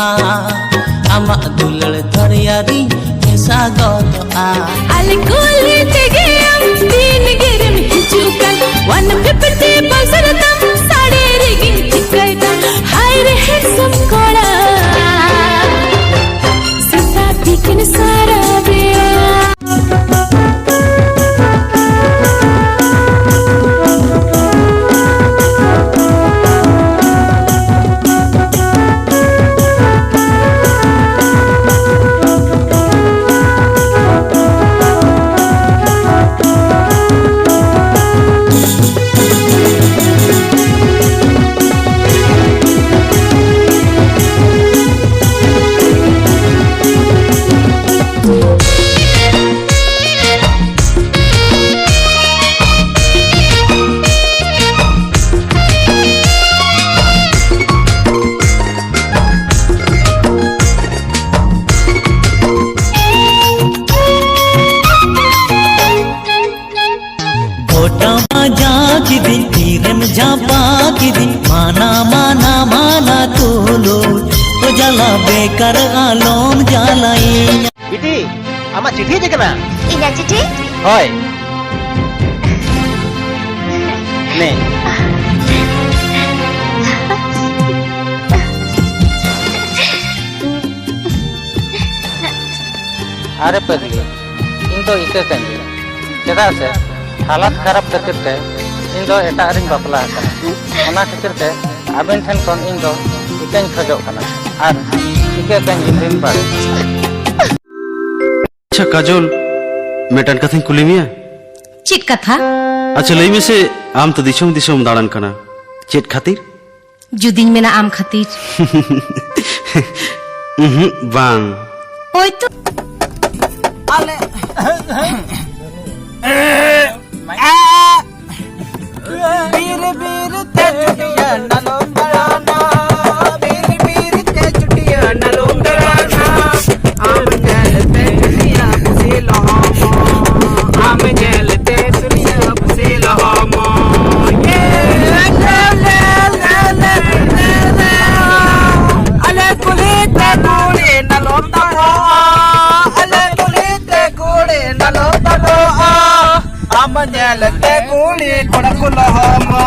आमा दुलड़ धरियारी मेसा गदआ आले कोले तेगे हम तीन गिरम हिचुकन 150 बसर तम साड़े रिगिंग चिकैता हाय रे हैंडसम कोड़ा सीता बिकिन सारा बेया माना माना माना तोलो तो जाला बेकार आलोम जालाई बिटी आमा चिठी देखना इना चिठी होय ने अरे पगली इन तो इके कंदी चदा से हालत खराब करते इन दो एटा रिंग बापला ओना खातिर ते आबेन ठन कोन इन दो इकेन खजो कना आर इके कन जिन पारे। अच्छा काजोल मेटन कथि कुली मिया चिट कथा अच्छा लई में से आम तो दिशोम दिशोम दाड़न कना चेट खातिर जुदिन मेना आम खातिर बांग ओय तो आले बीर बीर ते चुटिया नलो डराना बीर बीर ते चुटिया नलो डराना आम जल ते दुनिया से लहामा आम जल ते दुनिया से लहामा ये ले अले कुली ते गोड़े नलो डरा अले कुली ते गोड़े नलो डरा आम जल ते गोड़े कोड़ा कुलहामा